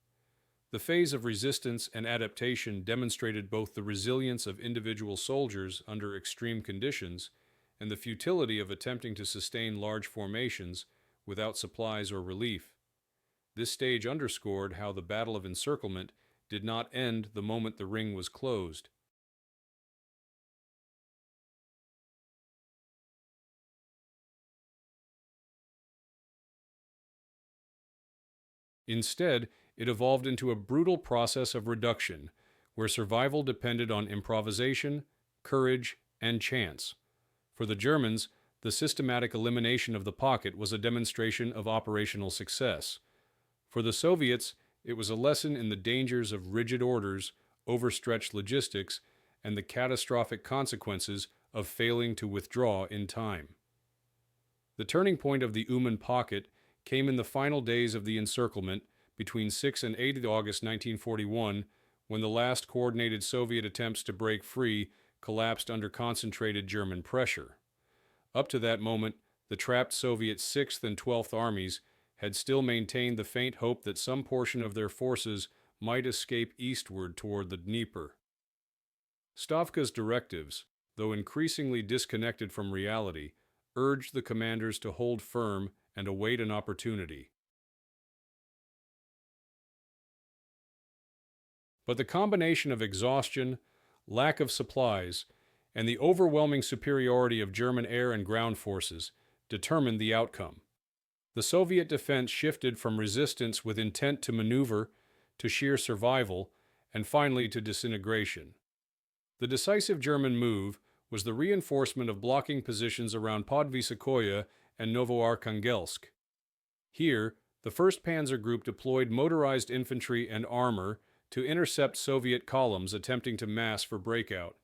The phase of resistance and adaptation demonstrated both the resilience of individual soldiers under extreme conditions and the futility of attempting to sustain large formations without supplies or relief. This stage underscored how the Battle of Encirclement did not end the moment the ring was closed. Instead, it evolved into a brutal process of reduction, where survival depended on improvisation, courage, and chance. For the Germans, the systematic elimination of the pocket was a demonstration of operational success. For the Soviets, it was a lesson in the dangers of rigid orders, overstretched logistics, and the catastrophic consequences of failing to withdraw in time. The turning point of the Uman pocket came in the final days of the encirclement between 6 and 8 August 1941, when the last coordinated Soviet attempts to break free collapsed under concentrated German pressure. Up to that moment, the trapped Soviet 6th and 12th Armies had still maintained the faint hope that some portion of their forces might escape eastward toward the Dnieper. Stavka's directives, though increasingly disconnected from reality, urged the commanders to hold firm and await an opportunity. But the combination of exhaustion, lack of supplies, and the overwhelming superiority of German air and ground forces determined the outcome. The Soviet defense shifted from resistance with intent to maneuver to sheer survival, and finally to disintegration. The decisive German move was the reinforcement of blocking positions around Podvysokoye and Novoarkhangelsk. Here, the 1st Panzer Group deployed motorized infantry and armor to intercept Soviet columns attempting to mass for breakout.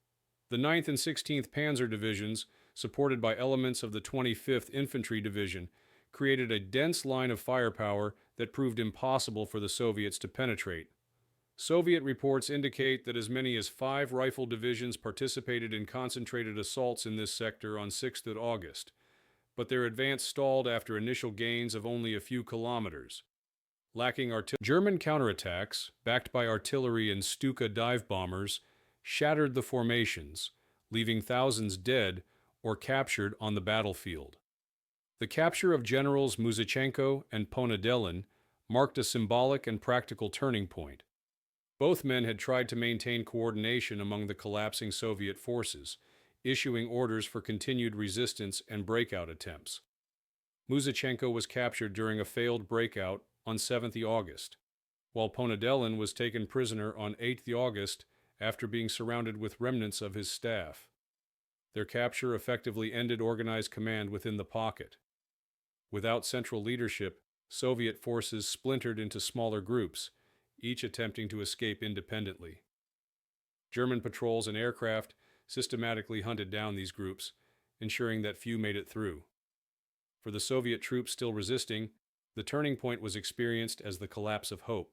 The 9th and 16th Panzer Divisions, supported by elements of the 25th Infantry Division, created a dense line of firepower that proved impossible for the Soviets to penetrate. Soviet reports indicate that as many as 5 rifle divisions participated in concentrated assaults in this sector on 6 August, but their advance stalled after initial gains of only a few kilometers. Lacking German counterattacks, backed by artillery and Stuka dive bombers, shattered the formations, leaving thousands dead or captured on the battlefield. The capture of Generals Muzichenko and Ponedelin marked a symbolic and practical turning point. Both men had tried to maintain coordination among the collapsing Soviet forces, issuing orders for continued resistance and breakout attempts. Muzichenko was captured during a failed breakout on 7 August. while Ponedelin was taken prisoner on 8 August after being surrounded with remnants of his staff. Their capture effectively ended organized command within the pocket. Without central leadership, Soviet forces splintered into smaller groups, each attempting to escape independently. German patrols and aircraft systematically hunted down these groups, ensuring that few made it through. For the Soviet troops still resisting, the turning point was experienced as the collapse of hope.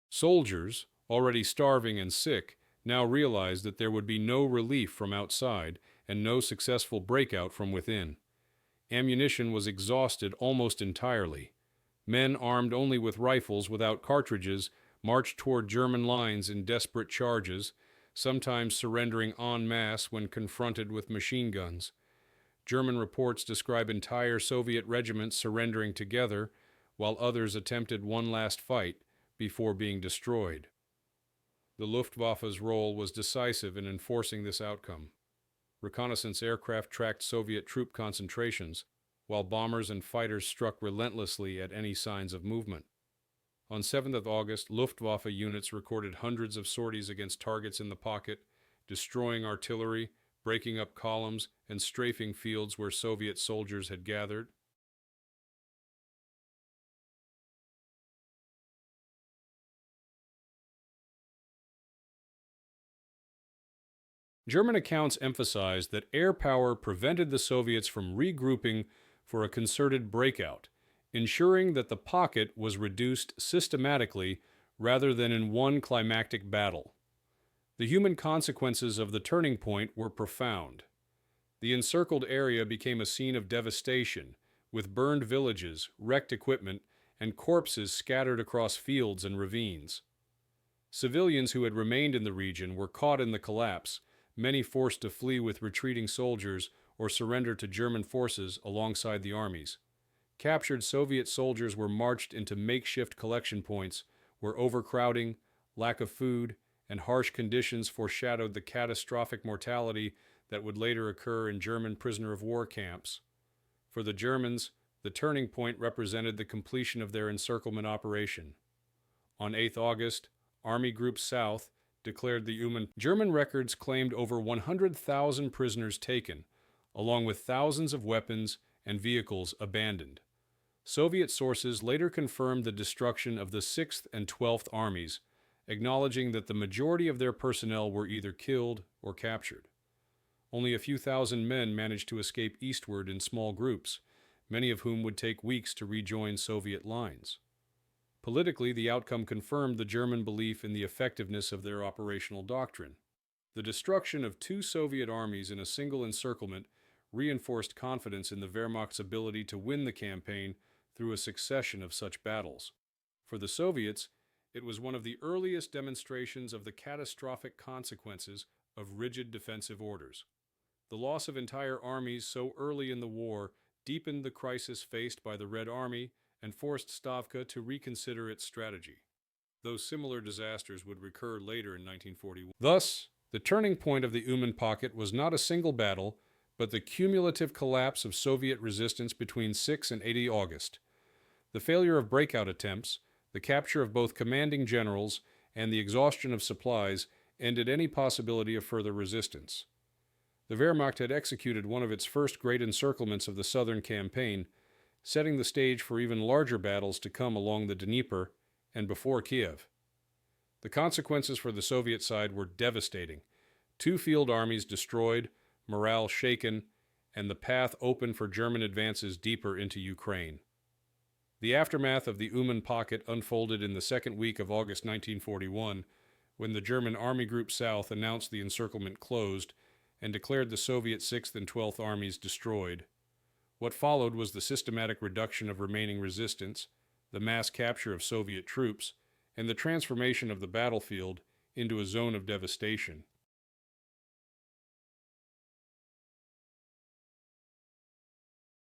Soldiers, already starving and sick, now realized that there would be no relief from outside and no successful breakout from within. Ammunition was exhausted almost entirely. Men armed only with rifles without cartridges marched toward German lines in desperate charges, sometimes surrendering en masse when confronted with machine guns. German reports describe entire Soviet regiments surrendering together, while others attempted one last fight before being destroyed. The Luftwaffe's role was decisive in enforcing this outcome. Reconnaissance aircraft tracked Soviet troop concentrations, while bombers and fighters struck relentlessly at any signs of movement. On 7th August, Luftwaffe units recorded hundreds of sorties against targets in the pocket, destroying artillery, breaking up columns, and strafing fields where Soviet soldiers had gathered. German accounts emphasized that air power prevented the Soviets from regrouping for a concerted breakout, ensuring that the pocket was reduced systematically rather than in one climactic battle. The human consequences of the turning point were profound. The encircled area became a scene of devastation, with burned villages, wrecked equipment, and corpses scattered across fields and ravines. Civilians who had remained in the region were caught in the collapse, many forced to flee with retreating soldiers or surrender to German forces alongside the armies. Captured Soviet soldiers were marched into makeshift collection points where overcrowding, lack of food, and harsh conditions foreshadowed the catastrophic mortality that would later occur in German prisoner-of-war camps. For the Germans, the turning point represented the completion of their encirclement operation. On 8 August, Army Group South declared the Uman. German records claimed over 100,000 prisoners taken, along with thousands of weapons and vehicles abandoned. Soviet sources later confirmed the destruction of the 6th and 12th Armies, acknowledging that the majority of their personnel were either killed or captured. Only a few thousand men managed to escape eastward in small groups, many of whom would take weeks to rejoin Soviet lines. Politically, the outcome confirmed the German belief in the effectiveness of their operational doctrine. The destruction of 2 Soviet armies in a single encirclement reinforced confidence in the Wehrmacht's ability to win the campaign through a succession of such battles. For the Soviets, it was one of the earliest demonstrations of the catastrophic consequences of rigid defensive orders. The loss of entire armies so early in the war deepened the crisis faced by the Red Army and forced Stavka to reconsider its strategy, though similar disasters would recur later in 1941. Thus, the turning point of the Uman pocket was not a single battle, but the cumulative collapse of Soviet resistance between 6 and 8 August. The failure of breakout attempts, the capture of both commanding generals, and the exhaustion of supplies ended any possibility of further resistance. The Wehrmacht had executed one of its first great encirclements of the southern campaign, setting the stage for even larger battles to come along the Dnieper and before Kiev. The consequences for the Soviet side were devastating. 2 field armies destroyed, morale shaken, and the path open for German advances deeper into Ukraine. The aftermath of the Uman pocket unfolded in the second week of August 1941, when the German Army Group South announced the encirclement closed and declared the Soviet 6th and 12th Armies destroyed. What followed was the systematic reduction of remaining resistance, the mass capture of Soviet troops, and the transformation of the battlefield into a zone of devastation.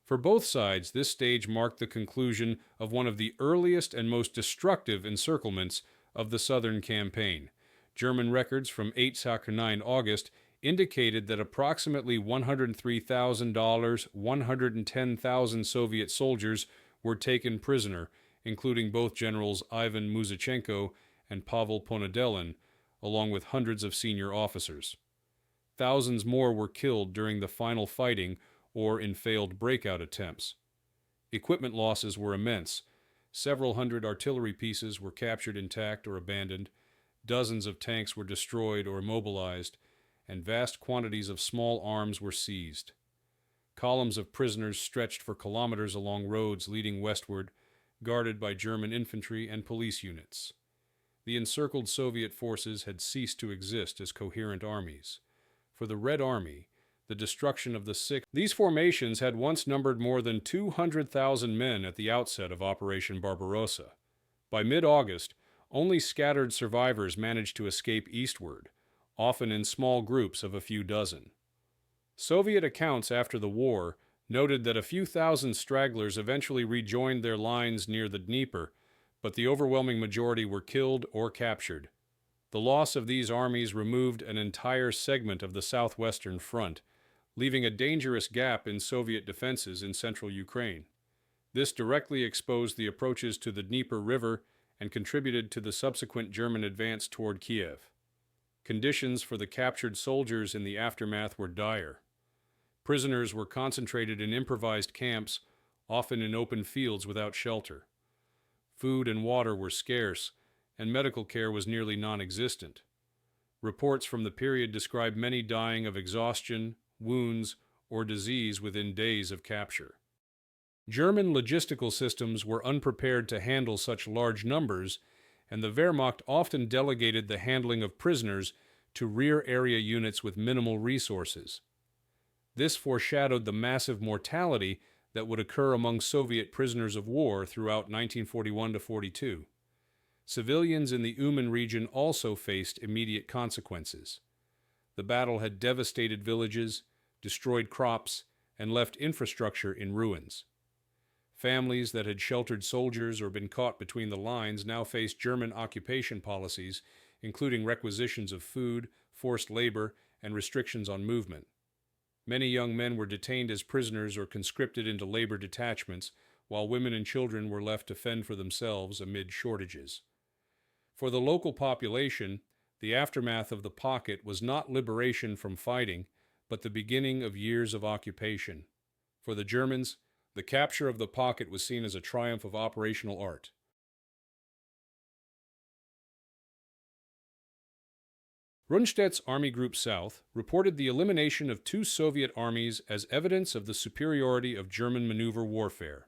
For both sides, this stage marked the conclusion of one of the earliest and most destructive encirclements of the Southern Campaign. German records from 8-9 August indicated that approximately $103,000, 110,000 Soviet soldiers were taken prisoner, including both generals Ivan Muzichenko and Pavel Ponedelin, along with hundreds of senior officers. Thousands more were killed during the final fighting or in failed breakout attempts. Equipment losses were immense. Several hundred artillery pieces were captured intact or abandoned, dozens of tanks were destroyed or immobilized, and vast quantities of small arms were seized. Columns of prisoners stretched for kilometers along roads leading westward, guarded by German infantry and police units. The encircled Soviet forces had ceased to exist as coherent armies. For the Red Army, the destruction of the Sixth. These formations had once numbered more than 200,000 men at the outset of Operation Barbarossa. By mid-August, only scattered survivors managed to escape eastward, often in small groups of a few dozen. Soviet accounts after the war noted that a few thousand stragglers eventually rejoined their lines near the Dnieper, but the overwhelming majority were killed or captured. The loss of these armies removed an entire segment of the southwestern front, leaving a dangerous gap in Soviet defenses in central Ukraine. This directly exposed the approaches to the Dnieper River and contributed to the subsequent German advance toward Kiev. Conditions for the captured soldiers in the aftermath were dire. Prisoners were concentrated in improvised camps, often in open fields without shelter. Food and water were scarce, and medical care was nearly non-existent. Reports from the period describe many dying of exhaustion, wounds, or disease within days of capture. German logistical systems were unprepared to handle such large numbers, and the Wehrmacht often delegated the handling of prisoners to rear area units with minimal resources. This foreshadowed the massive mortality that would occur among Soviet prisoners of war throughout 1941-42. Civilians in the Uman region also faced immediate consequences. The battle had devastated villages, destroyed crops, and left infrastructure in ruins. Families that had sheltered soldiers or been caught between the lines now faced German occupation policies, including requisitions of food, forced labor, and restrictions on movement. Many young men were detained as prisoners or conscripted into labor detachments, while women and children were left to fend for themselves amid shortages. For the local population, the aftermath of the pocket was not liberation from fighting, but the beginning of years of occupation. For the Germans, the capture of the pocket was seen as a triumph of operational art. Rundstedt's Army Group South reported the elimination of 2 Soviet armies as evidence of the superiority of German maneuver warfare.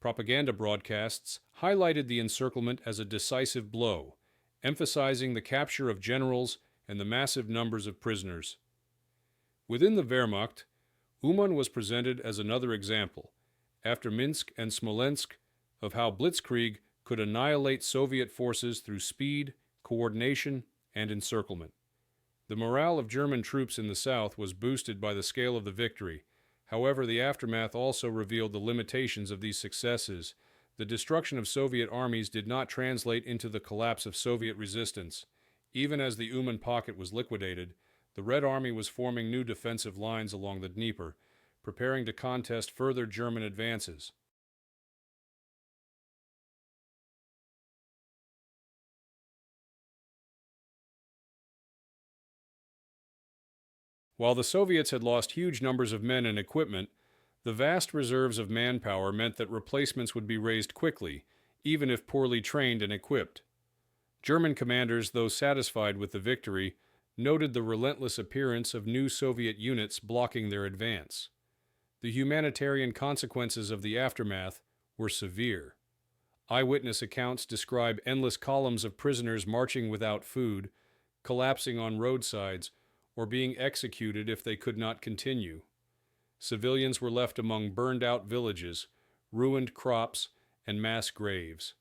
Propaganda broadcasts highlighted the encirclement as a decisive blow, emphasizing the capture of generals and the massive numbers of prisoners. Within the Wehrmacht, Uman was presented as another example, after Minsk and Smolensk, of how blitzkrieg could annihilate Soviet forces through speed, coordination, and encirclement. The morale of German troops in the south was boosted by the scale of the victory. However, the aftermath also revealed the limitations of these successes. The destruction of Soviet armies did not translate into the collapse of Soviet resistance. Even as the Uman pocket was liquidated, the Red Army was forming new defensive lines along the Dnieper, preparing to contest further German advances. While the Soviets had lost huge numbers of men and equipment, the vast reserves of manpower meant that replacements would be raised quickly, even if poorly trained and equipped. German commanders, though satisfied with the victory, noted the relentless appearance of new Soviet units blocking their advance. The humanitarian consequences of the aftermath were severe. Eyewitness accounts describe endless columns of prisoners marching without food, collapsing on roadsides, or being executed if they could not continue. Civilians were left among burned-out villages, ruined crops, and mass graves.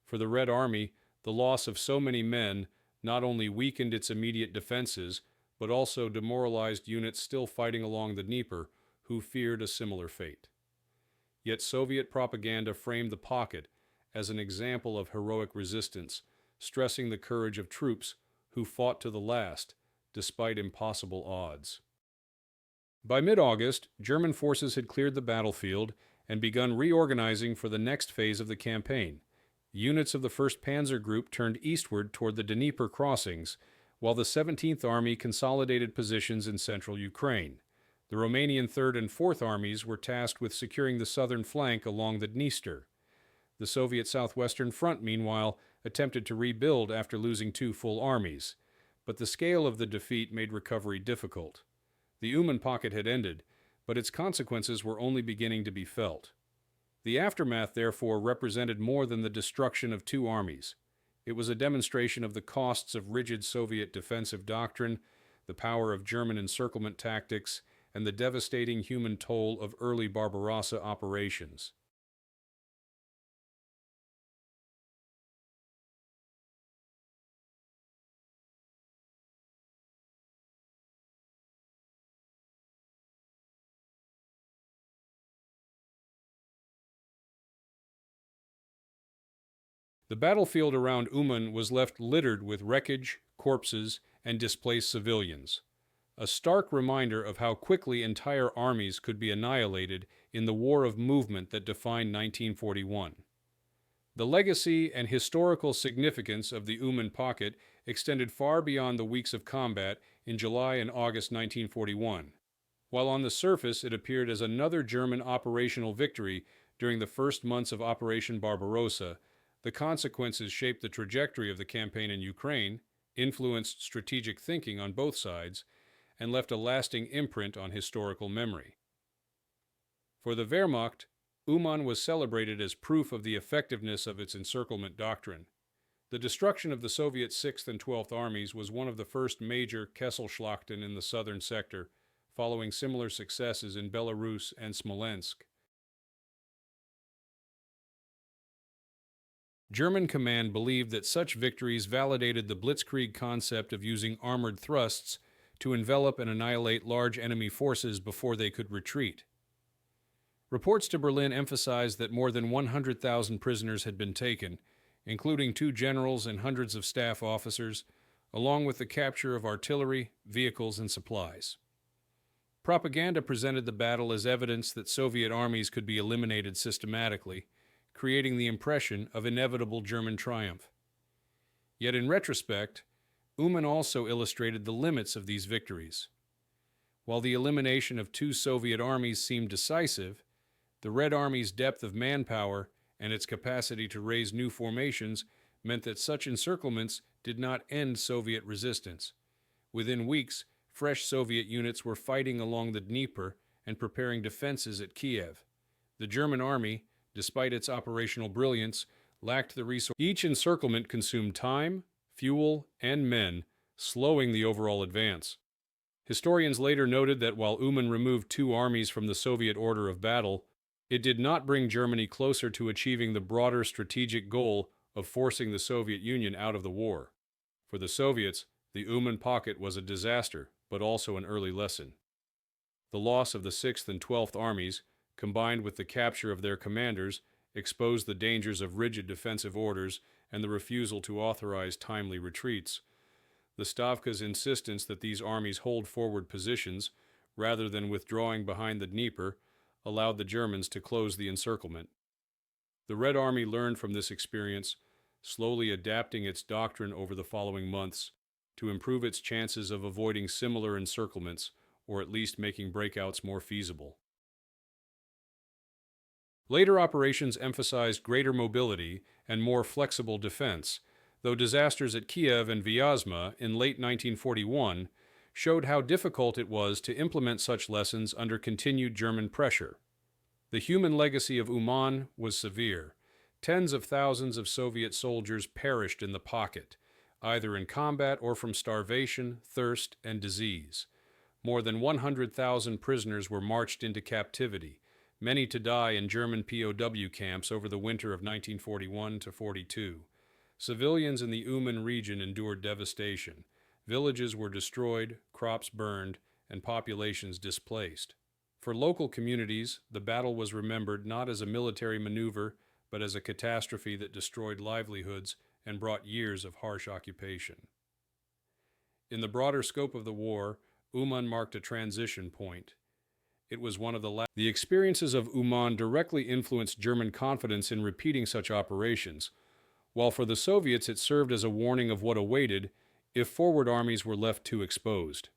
For the Red Army, the loss of so many men not only weakened its immediate defenses, but also demoralized units still fighting along the Dnieper who feared a similar fate. Yet Soviet propaganda framed the pocket as an example of heroic resistance, stressing the courage of troops who fought to the last, despite impossible odds. By mid-August, German forces had cleared the battlefield, and begun reorganizing for the next phase of the campaign. Units of the 1st Panzer Group turned eastward toward the Dnieper crossings, while the 17th Army consolidated positions in central Ukraine. The Romanian 3rd and 4th Armies were tasked with securing the southern flank along the Dniester. The Soviet Southwestern Front, meanwhile, attempted to rebuild after losing 2 full armies, but the scale of the defeat made recovery difficult. The Uman pocket had ended, but its consequences were only beginning to be felt. The aftermath, therefore, represented more than the destruction of 2 armies. It was a demonstration of the costs of rigid Soviet defensive doctrine, the power of German encirclement tactics, and the devastating human toll of early Barbarossa operations. The battlefield around Uman was left littered with wreckage, corpses, and displaced civilians. A stark reminder of how quickly entire armies could be annihilated in the war of movement that defined 1941. The legacy and historical significance of the Uman pocket extended far beyond the weeks of combat in July and August 1941. While on the surface it appeared as another German operational victory during the first months of Operation Barbarossa, the consequences shaped the trajectory of the campaign in Ukraine, influenced strategic thinking on both sides, and left a lasting imprint on historical memory. For the Wehrmacht, Uman was celebrated as proof of the effectiveness of its encirclement doctrine. The destruction of the Soviet 6th and 12th Armies was one of the first major Kesselschlachten in the southern sector, following similar successes in Belarus and Smolensk. German command believed that such victories validated the blitzkrieg concept of using armored thrusts to envelop and annihilate large enemy forces before they could retreat. Reports to Berlin emphasized that more than 100,000 prisoners had been taken, including 2 generals and hundreds of staff officers, along with the capture of artillery, vehicles, and supplies. Propaganda presented the battle as evidence that Soviet armies could be eliminated systematically, creating the impression of inevitable German triumph. Yet in retrospect, Uman also illustrated the limits of these victories. While the elimination of 2 Soviet armies seemed decisive, the Red Army's depth of manpower and its capacity to raise new formations meant that such encirclements did not end Soviet resistance. Within weeks, fresh Soviet units were fighting along the Dnieper and preparing defenses at Kiev. The German army, despite its operational brilliance, lacked the resources. Each encirclement consumed time, fuel, and men, slowing the overall advance. Historians later noted that while Uman removed 2 armies from the Soviet order of battle, it did not bring Germany closer to achieving the broader strategic goal of forcing the Soviet Union out of the war. For the Soviets, the Uman pocket was a disaster, but also an early lesson. The loss of the 6th and 12th Armies, combined with the capture of their commanders, exposed the dangers of rigid defensive orders and the refusal to authorize timely retreats. The Stavka's insistence that these armies hold forward positions, rather than withdrawing behind the Dnieper, allowed the Germans to close the encirclement. The Red Army learned from this experience, slowly adapting its doctrine over the following months to improve its chances of avoiding similar encirclements, or at least making breakouts more feasible. Later operations emphasized greater mobility and more flexible defense, though disasters at Kiev and Vyazma in late 1941 showed how difficult it was to implement such lessons under continued German pressure. The human legacy of Uman was severe. Tens of thousands of Soviet soldiers perished in the pocket, either in combat or from starvation, thirst, and disease. More than 100,000 prisoners were marched into captivity, many to die in German POW camps over the winter of 1941 to 42. Civilians in the Uman region endured devastation. Villages were destroyed, crops burned, and populations displaced. For local communities, the battle was remembered not as a military maneuver, but as a catastrophe that destroyed livelihoods and brought years of harsh occupation. In the broader scope of the war, Uman marked a transition point. it was one of the last. The experiences of Uman directly influenced German confidence in repeating such operations, while for the Soviets it served as a warning of what awaited if forward armies were left too exposed.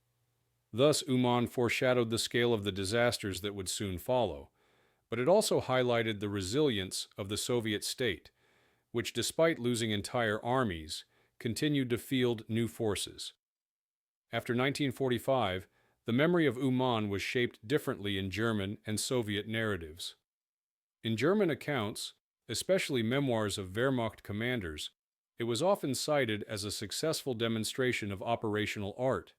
Thus, Uman foreshadowed the scale of the disasters that would soon follow, but it also highlighted the resilience of the Soviet state, which, despite losing entire armies, continued to field new forces. After 1945, the memory of Uman was shaped differently in German and Soviet narratives. In German accounts, especially memoirs of Wehrmacht commanders, it was often cited as a successful demonstration of operational art.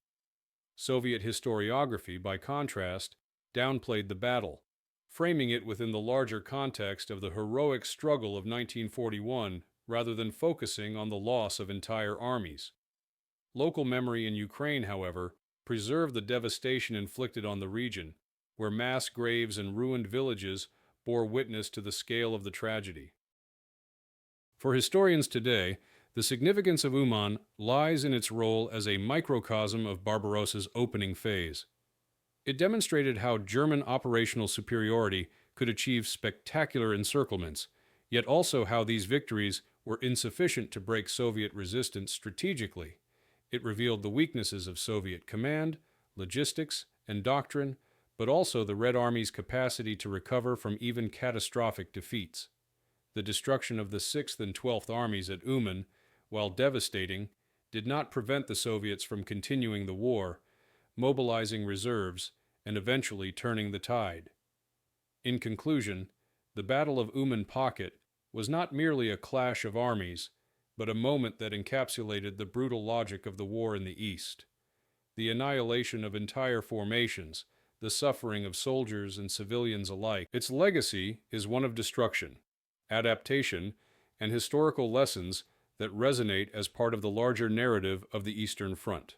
Soviet historiography, by contrast, downplayed the battle, framing it within the larger context of the heroic struggle of 1941 rather than focusing on the loss of entire armies. Local memory in Ukraine, however, preserved the devastation inflicted on the region, where mass graves and ruined villages bore witness to the scale of the tragedy. For historians today, the significance of Uman lies in its role as a microcosm of Barbarossa's opening phase. It demonstrated how German operational superiority could achieve spectacular encirclements, yet also how these victories were insufficient to break Soviet resistance strategically. It revealed the weaknesses of Soviet command, logistics, and doctrine, but also the Red Army's capacity to recover from even catastrophic defeats. The destruction of the 6th and 12th Armies at Uman, while devastating, did not prevent the Soviets from continuing the war, mobilizing reserves, and eventually turning the tide. In conclusion, the Battle of Uman Pocket was not merely a clash of armies, but a moment that encapsulated the brutal logic of the war in the East. The annihilation of entire formations, the suffering of soldiers and civilians alike. Its legacy is one of destruction, adaptation, and historical lessons that resonate as part of the larger narrative of the Eastern Front.